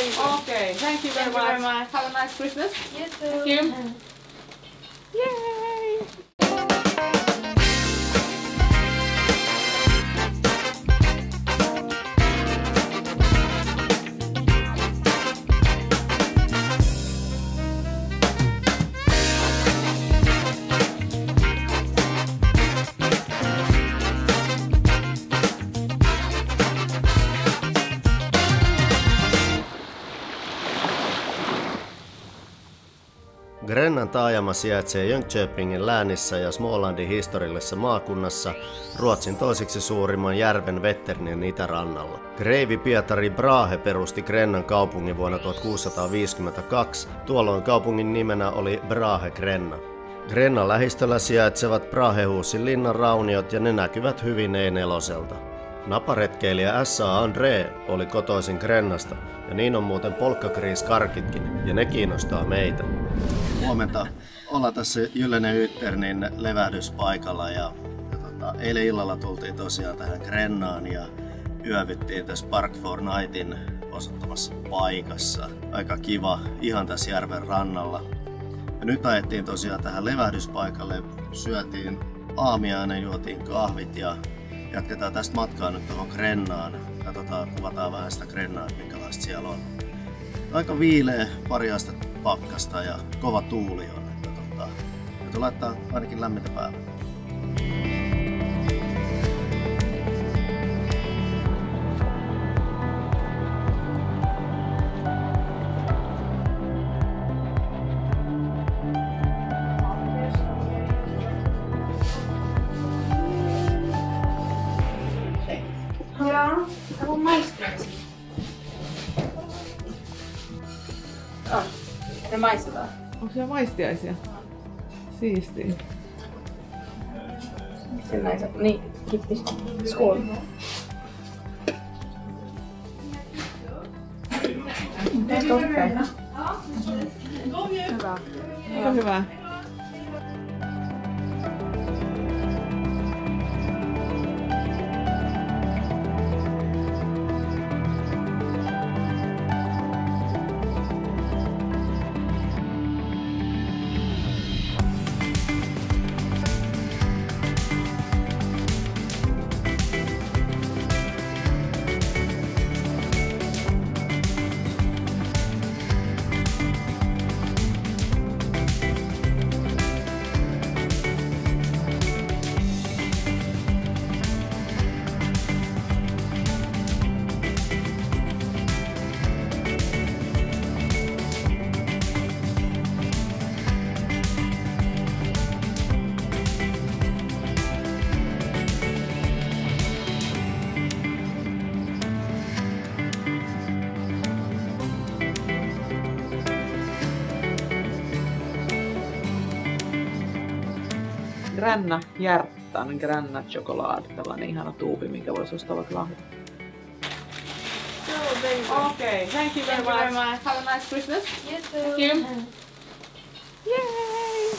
Okay, thank you very much. Have a nice Christmas. You too. Thank you. Yay! Grennan taajama sijaitsee Jönköpingin läänissä ja Smålandin historiallisessa maakunnassa Ruotsin toiseksi suurimman järven Vätternin itärannalla. Kreivi Pietari Brahe perusti Grennan kaupungin vuonna 1652. Tuolloin kaupungin nimenä oli Brahe-Grenna. Grennan lähistöllä sijaitsevat Brahehusin linnan rauniot ja ne näkyvät hyvin E4:lta. Naparetkeilijä S.A. André oli kotoisin Grennasta ja niin on muuten polkkakriiskarkitkin ja ne kiinnostaa meitä. Huomenta. Ollaan tässä Gyllene Ytternin levähdyspaikalla ja eilen illalla tultiin tosiaan tähän Grennaan ja yövyttiin tässä Park for Nightin osoittamassa paikassa. Aika kiva, ihan tässä järven rannalla. Ja nyt ajettiin tosiaan tähän levähdyspaikalle, syötiin aamiainen, juotiin kahvit ja jatketaan tästä matkaa nyt tuohon Grennaan. Katsotaan, kuvataan vähän sitä Grennaa, minkälaista siellä on. Aika viileä, pari astetta pakkasta ja kova tuuli on. Nyt laittaa ainakin lämmintä päälle. Ja, haluan maistaa. Ne maistetaan. Onko siellä maistiaisia? Siistiä. Sen näin saa. Niin, kiitos. Skål. Hyvä. Aika hyvä. Granna hjärtan, Granna choklad, tällainen ihana tuubi, minkä voisi ostaa vaikka lahjat. Okay, thank you very much. Have a nice Christmas. You too. Thank you. Yay!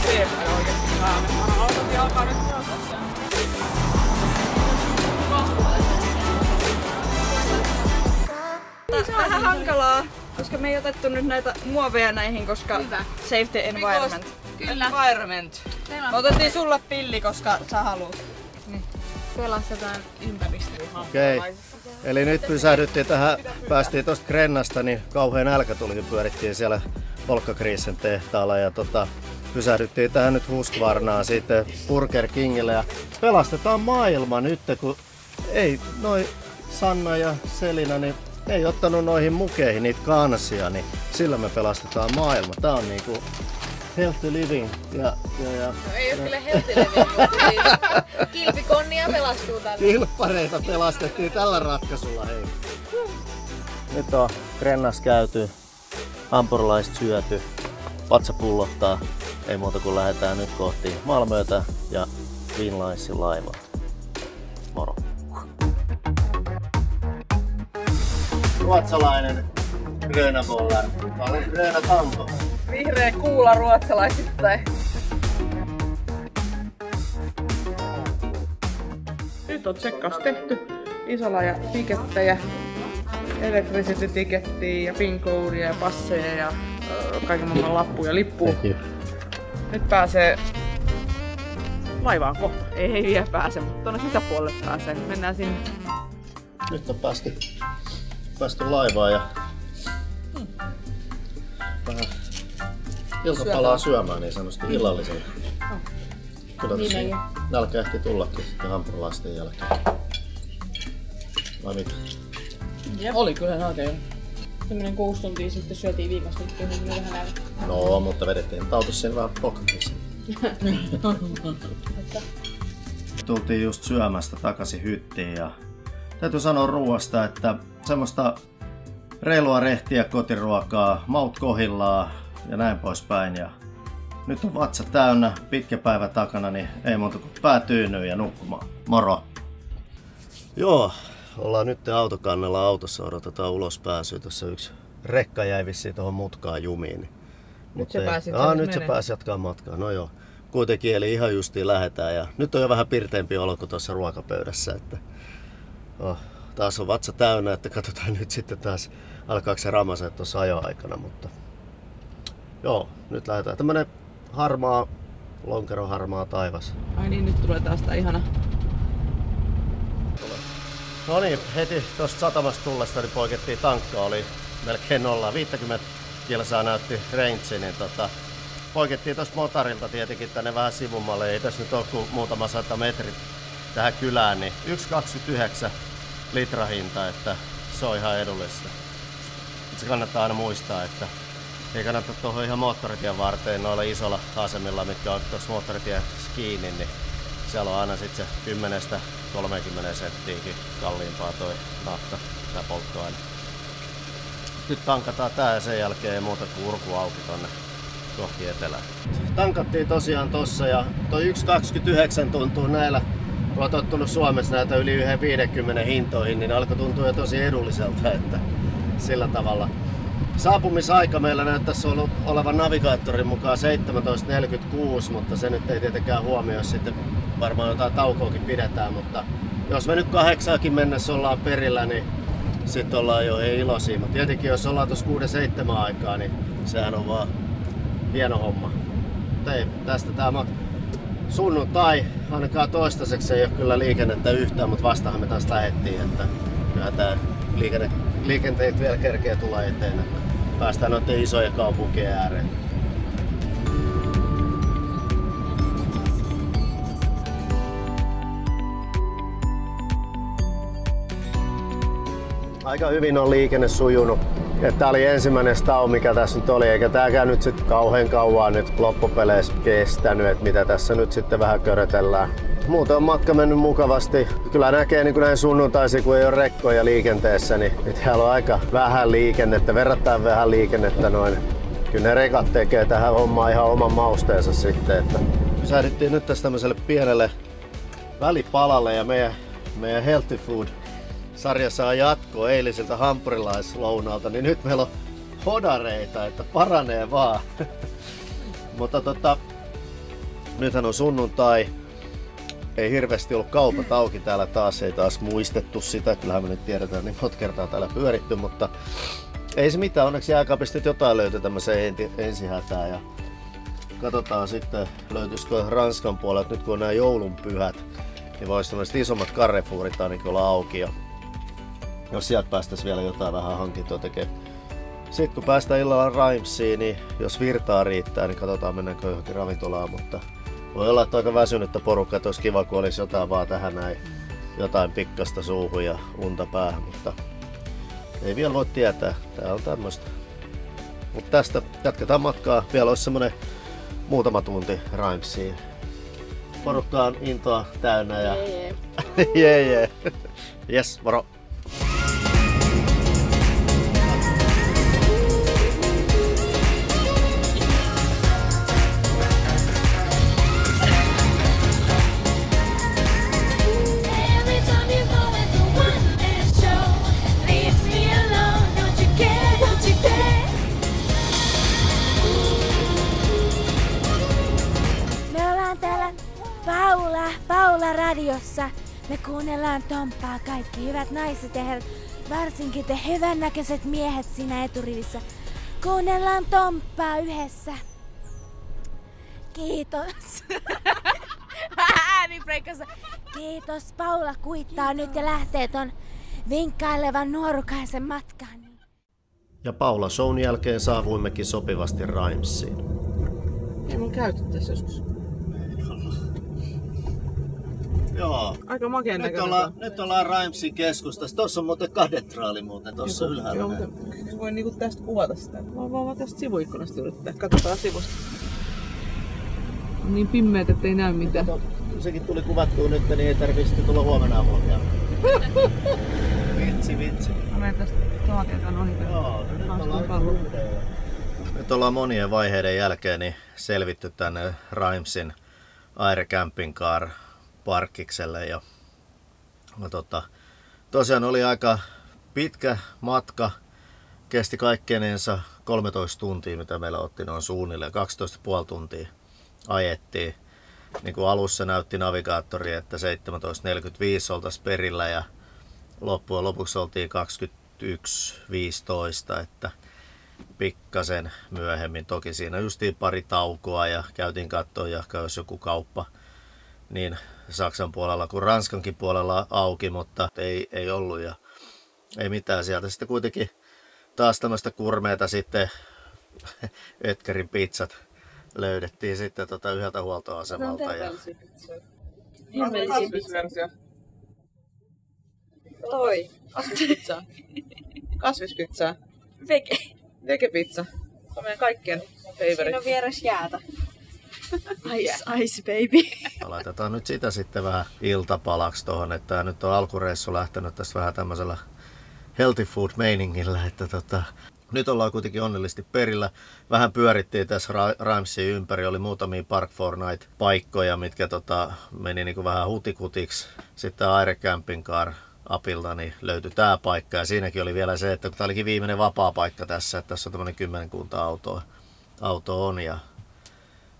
Teepä oikeesti vaan. Autokin alkaa nyt juosta. Vähän hankalaa, koska me ei otettu nyt näitä muoveja näihin, koska safety environment. Kyllä. Environment. Me otettiin sulle pilli, koska sä haluut. Niin. Pelastetaan ympäristöä. Okei. Eli nyt pysähdyttiin tähän, päästiin tosta Grennasta, niin kauhean nälkä tuli, kun pyörittiin siellä Polkkakriisen tehtaalla ja pysähdyttiin tähän nyt Husqvarnaan sitten Burger Kingille ja pelastetaan maailma nyt, kun ei noi Sanna ja Selina niin ei ottanut noihin mukeihin niitä kansia, niin sillä me pelastetaan maailma. Tää on niinku healthy living ja No ei oo kyllä healthy living, mutta siis kilpikonnia pelastuu tällä. kilppareita pelastettiin tällä ratkaisulla, hei. Nyt on Grennas käyty, hampurilaiset syöty, vatsa pullottaa. Ei muuta kuin lähdetään nyt kohti Malmötä ja Finlinesin laivaa. Moro! Ruotsalainen gröna bollar. Tää on gröna tanko. Vihreä kuula ruotsalaisittain. Nyt on tsekkaus tehty. isolla ja tikettejä, electricity-tikettiä ja PIN-koodia ja passeja ja kaiken maailman lappuja ja lippuja. Nyt pääsee laivaan kohta. Ei vielä pääse, mutta tuonne sisäpuolelle pääsee. Mennään sinne. Nyt on päästy laivaan ja vähän ilta palaa syömään niin sanotusti illallisella. Kyllä niin nälkä ehti tullakin sitten hampurilaisten jälkeen. Vai mitä? Oli kyllä oikein. Semmoinen 6 tuntia sitten syötiin viikosta, niin kyllä vähän nälkä. No, mutta vedettiin tautus sen vähän pokatissa. Tultiin just syömästä takaisin hyttiin ja täytyy sanoa ruoasta, että semmoista reilua rehtiä kotiruokaa, maut kohillaan ja näin poispäin. Ja nyt on vatsa täynnä, pitkä päivä takana, niin ei muuta kuin pää tyynyyn ja nukkumaan. Moro! Joo, ollaan nyt autokannella autossa, odotetaan ulos pääsyä. Tuossa yksi rekka jäi vissiin tuohon mutkaan jumiin. Niin. Nyt se pääsi nyt se pääsi jatkaa matkaa, no joo. Kuitenkin eli ihan justiin lähetään ja nyt on jo vähän pirteempi olo kuin tuossa ruokapöydässä. Että, taas on vatsa täynnä, että katsotaan nyt sitten taas alkaako se ramasa tuossa ajoaikana. Mutta joo, nyt lähdetään. Tämmönen harmaa, lonkeroharmaa taivas. Ai niin, nyt tulee taas tää ihana. No niin, heti tuosta satamasta tullesta niin poikettiin tankkaa, oli melkein 50 kilsaa näytti range, niin poikettiin tuosta motorilta tietenkin tänne vähän sivummalle, ei tässä nyt ole kuin muutama 100 metrit tähän kylään, niin 1,29 litrahinta, että se on ihan edullista. Se kannattaa aina muistaa, että ei kannata tuohon ihan moottoritien varteen noilla isolla asemilla, mitkä on tuossa moottoritiessä kiinni, niin siellä on aina sitten se 10-30 senttiäkin kalliimpaa toi nafta tai polttoaine. Nyt tankataan tää ja sen jälkeen ei muuta kuin urku auki tonne kohti etelää. Tankattiin tosiaan tossa ja toi 1,29 tuntuu näillä, kun olet tottunut Suomessa näitä yli 1,50 hintoihin, niin alkoi tuntua jo tosi edulliselta, että sillä tavalla. Saapumisaika meillä näyttäisi olevan navigaattorin mukaan 17.46, mutta se nyt ei tietenkään huomioi, sitten varmaan jotain taukoakin pidetään, mutta jos me nyt 8 mennessä ollaan perillä, niin sitten ollaan jo iloisia. Mutta tietenkin jos ollaan tuossa 6-7 aikaa, niin sehän on vaan hieno homma. Mutta ei, tästä tää sunnuntai, ainakaan toistaiseksi ei ole kyllä liikennettä yhtään, mutta vastahan me taas lähettiin, että tää liikenteet vielä kerkeä tulla eteen, että päästään noiden isojen kaupunkien ääreen. Aika hyvin on liikenne sujunut. Tää oli ensimmäinen stau, mikä tässä nyt oli, eikä tääkään nyt sit kauhean kauan nyt loppupeleissä kestänyt, että mitä tässä nyt sitten vähän körötellään. Muuten on matka mennyt mukavasti. Kyllä näkee niin kuin näin sunnuntaisin, kun ei ole rekkoja liikenteessä, niin täällä on aika vähän liikennettä, verrattain vähän liikennettä noin. Kyllä ne rekat tekee tähän hommaan ihan oman mausteensa sitten. Että pysähdyttiin nyt tässä tämmöiselle pienelle välipalalle ja meidän Healthy Food sarja saa jatkoa eiliseltä hampurilaislounalta, niin nyt meillä on hodareita, että paranee vaan. Mutta nythän on sunnuntai. Ei hirveästi ollut kaupat auki täällä taas, ei taas muistettu sitä. Kyllähän me nyt tiedetään, niin monta kertaa täällä pyöritty, mutta ei se mitään. Onneksi jääkaapista jotain löytyi tämmöiseen ensihätään. Ja katsotaan sitten, löytyisikö Ranskan puolelta, nyt kun on nämä joulunpyhät, niin voisi tämmöiset isommat Carrefourit ainakin olla auki. Ja jos sieltä päästäisiin vielä jotain vähän hankintoa tekemään. Sitten kun päästään illalla Raimsiin, niin jos virtaa riittää, niin katsotaan mennäänkö johonkin ravintolaan. Mutta voi olla, että aika väsynyttä porukkaa, että olisi kiva, kun olisi jotain vaan tähän näin. Jotain pikkasta suuhun ja unta päähän, mutta ei vielä voi tietää. Tää on tämmöstä. Mutta tästä jatketaan matkaa. Vielä olisi semmonen muutama tunti Raimsiin. Porukka on intoa täynnä ja jee. Jes, moro! Paula radiossa. Me kuunnellaan Tomppaa, kaikki hyvät naiset ja herrat, varsinkin te hyvännäköiset miehet siinä eturivissä. Kuunnellaan Tomppaa yhdessä. Kiitos. Äänibreikassa. Kiitos, Paula kuittaa nyt ja lähtee ton vinkkailevan nuorukaisen matkaan. Ja Paula shown jälkeen saavuimmekin sopivasti Rhymesiin. Ei mun käyty tässä joskus. Joo. Aika makea näköinen. Nyt ollaan Rhymesin keskustassa. Tossa on muuten katedraali tuossa ylhäällä. Joo, mutta voi niinku tästä kuvata sitä. Mä vaan tästä sivuikkunasta yrittää. Katsotaan sivusta. On niin pimmeet, ettei näy mitään. Sekin tuli kuvattua nyt, niin ei tarvitse tulla huomenna aamulla. Vitsi. Mä menen tästä saatietaan ohi. Joo, nyt ollaan monien vaiheiden jälkeen niin selvitty tänne Rhymesin Air Camping Car parkkikselle. Ja tosiaan oli aika pitkä matka. Kesti kaikkeensa 13 tuntia, mitä meillä otti noin suunnilleen. 12,5 tuntia ajettiin. Niin kuin alussa näytti navigaattori, että 17.45 oltaisiin perillä ja loppujen lopuksi oltiin 21.15, että pikkasen myöhemmin. Toki siinä justiin pari taukoa ja käytiin katsoa jahka jos joku kauppa niin Saksan puolella kuin Ranskankin puolella auki, mutta ei ollut ja ei mitään. Sieltä sitten kuitenkin taas tämmöistä kurmeeta sitten Ötkärin pizzat löydettiin sitten yhdeltä huoltoasemalta. Kasvisversio. Toi. Kasvispizzaa. Vege. Vegepizza. Se on meidän kaikkien favorite. Siinä on vieras jäätä. Ice baby. Laitetaan nyt sitä sitten vähän iltapalaksi tohon, että nyt on alkureissu lähtenyt tästä vähän tämmöisellä healthy food meiningillä, että nyt ollaan kuitenkin onnellisesti perillä. Vähän pyörittiin tässä Rhymesin ympäri, oli muutamia Park 4 Night paikkoja, mitkä meni niinku vähän hutikutiksi. Sitten Air Camping Car apilta niin löytyi tää paikka ja siinäkin oli vielä se, että tää olikin viimeinen vapaa paikka tässä, että tässä on tämmönen 10 auto on ja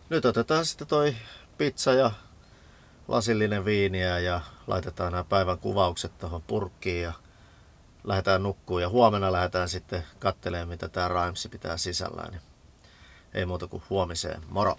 nyt otetaan sitten toi pizza ja lasillinen viiniä ja laitetaan nämä päivän kuvaukset tuohon purkkiin ja lähdetään nukkuun ja huomenna lähdetään sitten katselemaan mitä tää Rhymes pitää sisällään. Ei muuta kuin huomiseen. Moro!